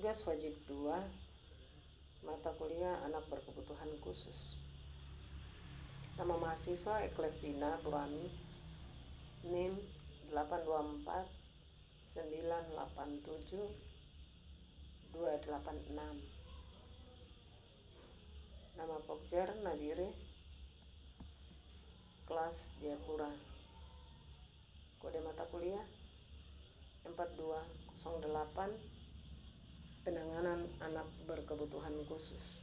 Tugas wajib 2, mata kuliah anak berkebutuhan khusus. Nama mahasiswa Eklevina Burami, NIM 824 987 286. Nama Pokjar Nabire, kelas Jayapura. Kode mata kuliah 4208, penanganan anak berkebutuhan khusus.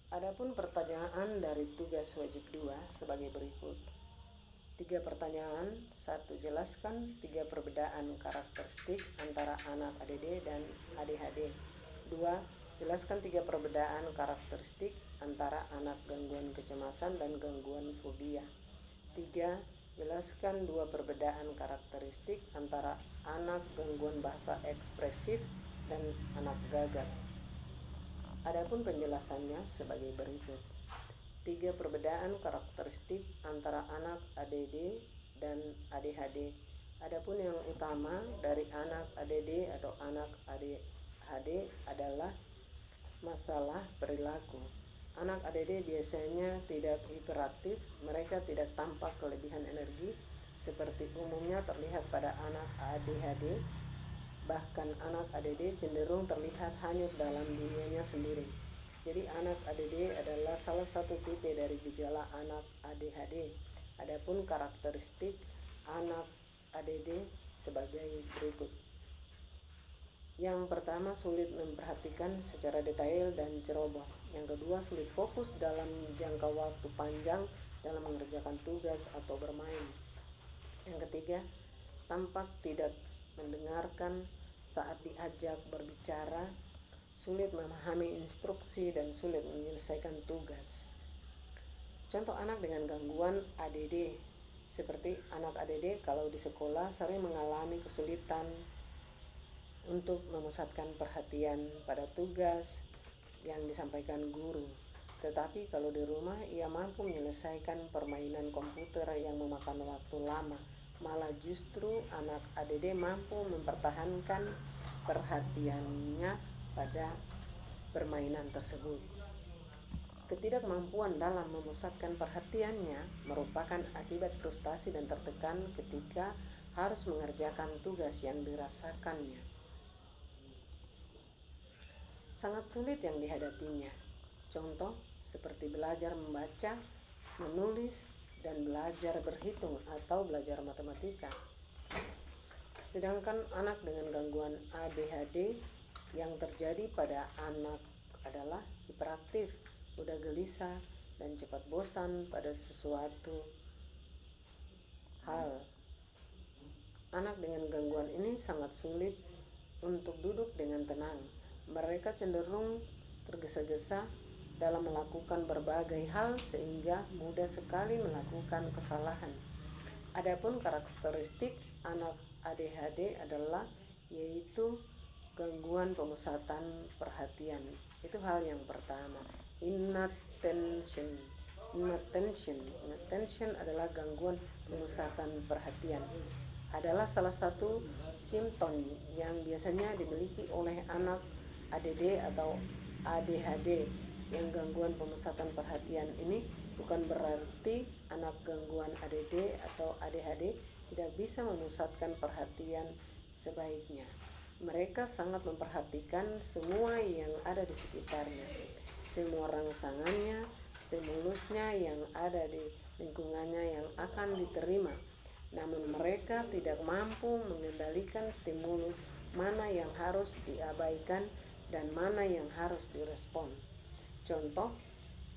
Adapun pertanyaan dari tugas wajib 2 sebagai berikut. 3 pertanyaan. 1. Jelaskan 3 perbedaan karakteristik antara anak ADD dan ADHD. 2. Jelaskan 3 perbedaan karakteristik antara anak gangguan kecemasan dan gangguan fobia. 3. Jelaskan 2 perbedaan karakteristik antara anak gangguan bahasa ekspresif dan anak gagap. Adapun penjelasannya sebagai berikut. 3 perbedaan karakteristik antara anak ADD dan ADHD. Adapun yang utama dari anak ADD atau anak ADHD adalah masalah perilaku. Anak ADD biasanya tidak hiperaktif, mereka tidak tampak kelebihan energi seperti umumnya terlihat pada anak ADHD. Bahkan anak ADD cenderung terlihat hanyut dalam dunianya sendiri. Jadi anak ADD adalah salah satu tipe dari gejala anak ADHD. Adapun karakteristik anak ADD sebagai berikut. Yang pertama, sulit memperhatikan secara detail dan ceroboh. Yang kedua, sulit fokus dalam jangka waktu panjang dalam mengerjakan tugas atau bermain. Yang ketiga, tampak tidak mendengarkan saat diajak berbicara, sulit memahami instruksi dan sulit menyelesaikan tugas. Contoh anak dengan gangguan ADD. Seperti anak ADD kalau di sekolah sering mengalami kesulitan untuk memusatkan perhatian pada tugas yang disampaikan guru. Tetapi kalau di rumah ia mampu menyelesaikan permainan komputer yang memakan waktu lama. Malah justru anak ADD mampu mempertahankan perhatiannya pada permainan tersebut. Ketidakmampuan dalam memusatkan perhatiannya merupakan akibat frustasi dan tertekan ketika harus mengerjakan tugas yang dirasakannya. Sangat sulit yang dihadapinya. Contoh seperti belajar membaca, menulis, dan belajar berhitung atau belajar matematika. Sedangkan anak dengan gangguan ADHD yang terjadi pada anak adalah hiperaktif, mudah gelisah, dan cepat bosan pada sesuatu hal. Anak dengan gangguan ini sangat sulit untuk duduk dengan tenang. Mereka cenderung tergesa-gesa dalam melakukan berbagai hal sehingga mudah sekali melakukan kesalahan. Adapun karakteristik anak ADHD adalah yaitu gangguan pemusatan perhatian. Itu hal yang pertama. Inattention adalah gangguan pemusatan perhatian. Adalah salah satu simptom yang biasanya dimiliki oleh anak ADD atau ADHD. Yang gangguan pemusatan perhatian ini bukan berarti anak gangguan ADD atau ADHD tidak bisa memusatkan perhatian sebaiknya. Mereka sangat memperhatikan semua yang ada di sekitarnya, semua rangsangannya, stimulusnya yang ada di lingkungannya yang akan diterima. Namun mereka tidak mampu mengendalikan stimulus mana yang harus diabaikan dan mana yang harus direspon. Contoh,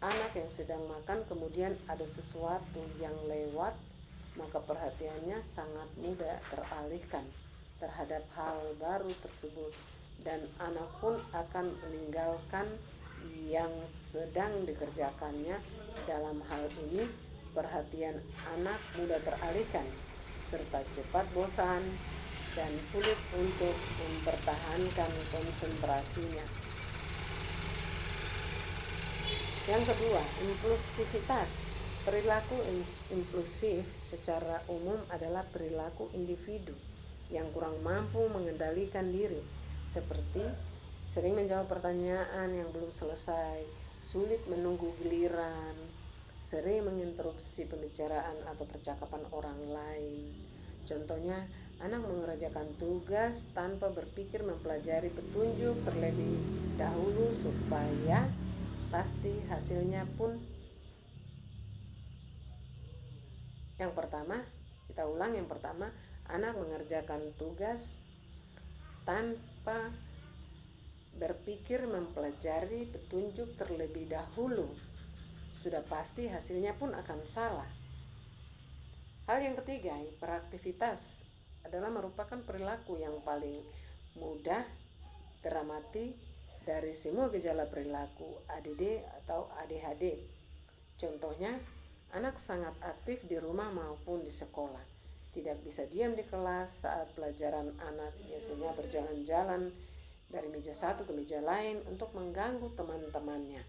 anak yang sedang makan kemudian ada sesuatu yang lewat, maka perhatiannya sangat mudah teralihkan terhadap hal baru tersebut dan anak pun akan meninggalkan yang sedang dikerjakannya. Dalam hal ini, perhatian anak mudah teralihkan serta cepat bosan dan sulit untuk mempertahankan konsentrasinya. Yang kedua, impulsivitas. Perilaku impulsif secara umum adalah perilaku individu yang kurang mampu mengendalikan diri, seperti sering menjawab pertanyaan yang belum selesai, sulit menunggu giliran, sering menginterupsi pembicaraan atau percakapan orang lain. Contohnya, anak mengerjakan tugas tanpa berpikir mempelajari petunjuk terlebih dahulu supaya pasti hasilnya pun. Yang pertama, kita ulang yang pertama, anak mengerjakan tugas tanpa berpikir mempelajari petunjuk terlebih dahulu, sudah pasti hasilnya pun akan salah. Hal yang ketiga, hiperaktivitas adalah merupakan perilaku yang paling mudah teramati dari semua gejala perilaku ADD atau ADHD. Contohnya, anak sangat aktif di rumah maupun di sekolah. Tidak bisa diam di kelas saat pelajaran. Anak biasanya berjalan-jalan dari meja satu ke meja lain untuk mengganggu teman-temannya.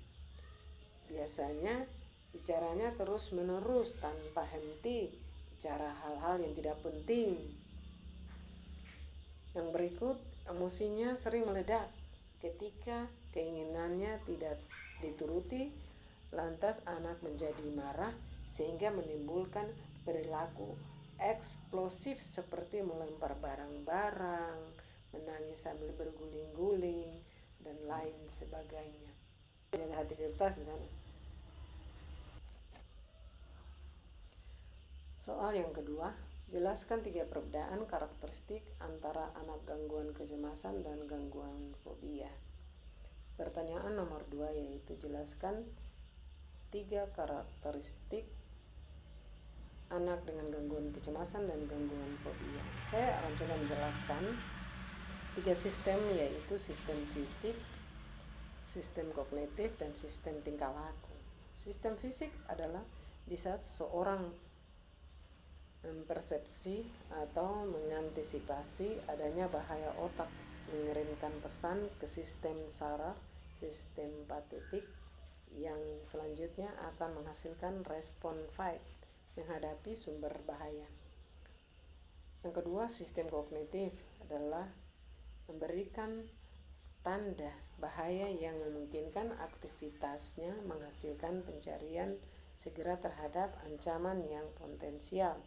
Biasanya bicaranya terus-menerus tanpa henti, bicara hal-hal yang tidak penting. Yang berikut, emosinya sering meledak ketika keinginannya tidak dituruti, lantas anak menjadi marah sehingga menimbulkan perilaku eksplosif seperti melempar barang-barang, menangis sambil berguling-guling, dan lain sebagainya. Jaga hati kertas di sana. Soal yang kedua, jelaskan 3 perbedaan karakteristik antara anak gangguan kecemasan dan gangguan fobia. Pertanyaan nomor 2 yaitu jelaskan 3 karakteristik anak dengan gangguan kecemasan dan gangguan fobia. Saya akan coba menjelaskan 3 sistem, yaitu sistem fisik, sistem kognitif, dan sistem tingkah laku. Sistem fisik adalah di saat seseorang mempersepsi atau mengantisipasi adanya bahaya, otak mengirimkan pesan ke sistem saraf, sistem simpatetik, yang selanjutnya akan menghasilkan respon fight menghadapi sumber bahaya. Yang kedua, sistem kognitif adalah memberikan tanda bahaya yang memungkinkan aktivitasnya menghasilkan pencarian segera terhadap ancaman yang potensial.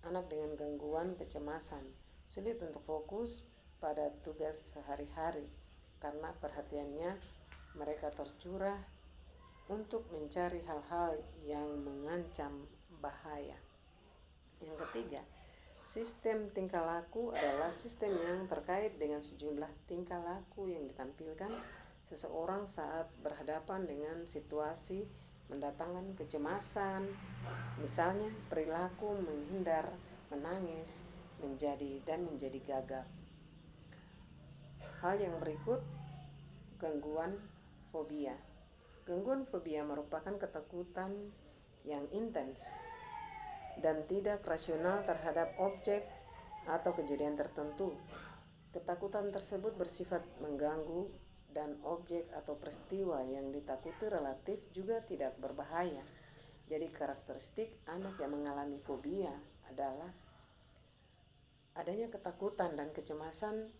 Anak dengan gangguan kecemasan sulit untuk fokus pada tugas sehari-hari karena perhatiannya mereka tercurah untuk mencari hal-hal yang mengancam bahaya. Yang ketiga, sistem tingkah laku adalah sistem yang terkait dengan sejumlah tingkah laku yang ditampilkan seseorang saat berhadapan dengan situasi mendatangkan kecemasan, misalnya perilaku menghindar, menangis, menjadi gagap. Hal yang berikut, gangguan fobia. Gangguan fobia merupakan ketakutan yang intens dan tidak rasional terhadap objek atau kejadian tertentu. Ketakutan tersebut bersifat mengganggu dan objek atau peristiwa yang ditakuti relatif juga tidak berbahaya. Jadi karakteristik anak yang mengalami fobia adalah adanya ketakutan dan kecemasan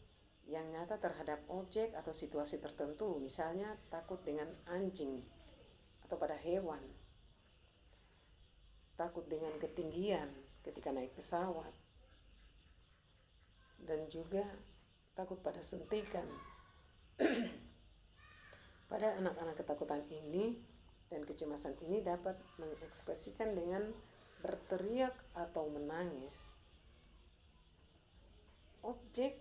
yang nyata terhadap objek atau situasi tertentu, misalnya takut dengan anjing atau pada hewan, takut dengan ketinggian ketika naik pesawat, dan juga takut pada suntikan. Pada anak-anak, ketakutan ini dan kecemasan ini dapat mengekspresikan dengan berteriak atau menangis. Objek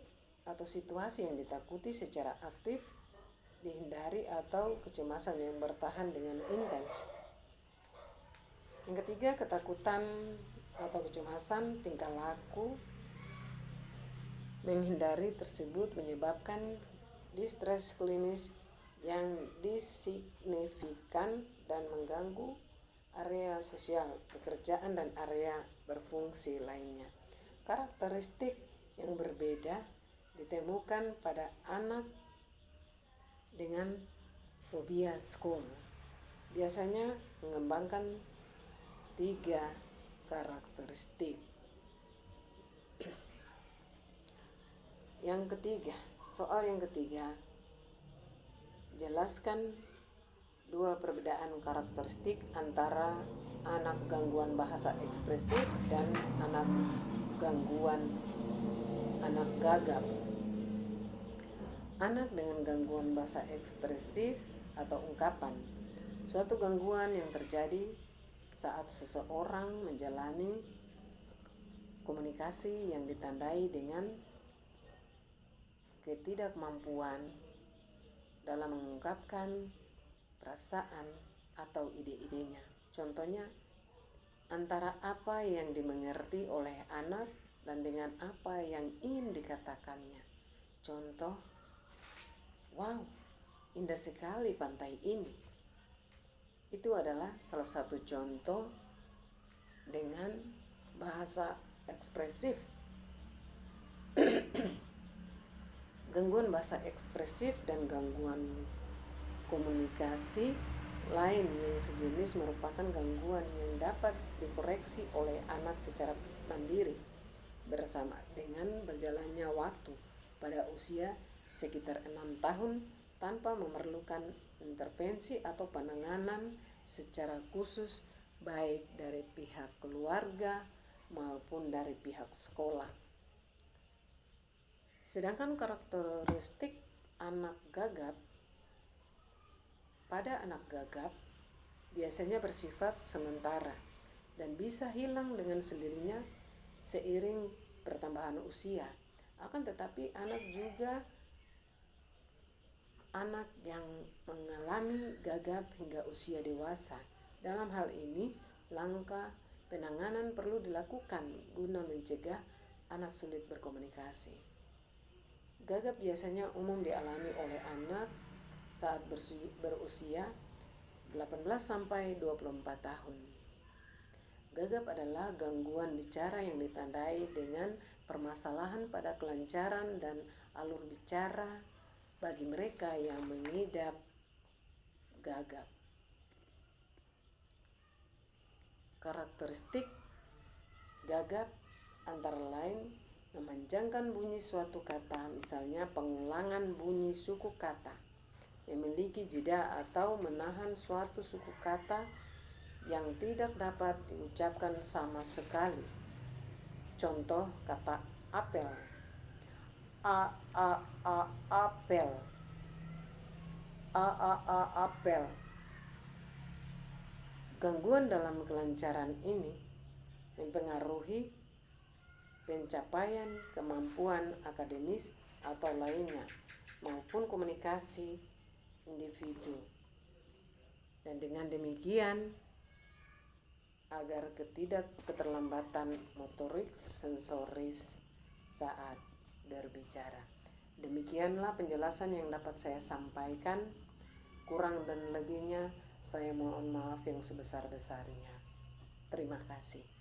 atau situasi yang ditakuti secara aktif dihindari atau kecemasan yang bertahan dengan intens. Yang ketiga, ketakutan atau kecemasan tingkah laku menghindari tersebut menyebabkan distres klinis yang disignifikan dan mengganggu area sosial, pekerjaan, dan area berfungsi lainnya. Karakteristik yang berbeda ditemukan pada anak dengan fobia SCOM. Biasanya mengembangkan 3 karakteristik. Yang ketiga, soal yang ketiga, jelaskan dua perbedaan karakteristik antara anak gangguan bahasa ekspresif dan anak gagap. Anak dengan gangguan bahasa ekspresif atau ungkapan, suatu gangguan yang terjadi saat seseorang menjalani komunikasi yang ditandai dengan ketidakmampuan dalam mengungkapkan perasaan atau ide-idenya. Contohnya, antara apa yang dimengerti oleh anak dan dengan apa yang ingin dikatakannya. Contoh, wow, indah sekali pantai ini. Itu adalah salah satu contoh dengan bahasa ekspresif. Gangguan bahasa ekspresif dan gangguan komunikasi lain yang sejenis merupakan gangguan yang dapat dikoreksi oleh anak secara mandiri bersama dengan berjalannya waktu pada usia sekitar 6 tahun tanpa memerlukan intervensi atau penanganan secara khusus baik dari pihak keluarga maupun dari pihak sekolah. Sedangkan karakteristik anak gagap, pada anak gagap biasanya bersifat sementara dan bisa hilang dengan sendirinya seiring pertambahan usia. Akan tetapi anak yang mengalami gagap hingga usia dewasa. Dalam hal ini, langkah penanganan perlu dilakukan guna mencegah anak sulit berkomunikasi. Gagap biasanya umum dialami oleh anak saat berusia 18 sampai 24 tahun. Gagap adalah gangguan bicara yang ditandai dengan permasalahan pada kelancaran dan alur bicara bagi mereka yang mengidap gagap. Karakteristik gagap antara lain memanjangkan bunyi suatu kata, misalnya pengulangan bunyi suku kata, memiliki jeda atau menahan suatu suku kata yang tidak dapat diucapkan sama sekali. Contoh kata apel, apel, apel. Gangguan dalam kelancaran ini mempengaruhi pencapaian kemampuan akademis atau lainnya maupun komunikasi individu. Dan dengan demikian agar keterlambatan motorik sensoris saat berbicara. Demikianlah penjelasan yang dapat saya sampaikan. Kurang dan lebihnya saya mohon maaf yang sebesar-besarnya. Terima kasih.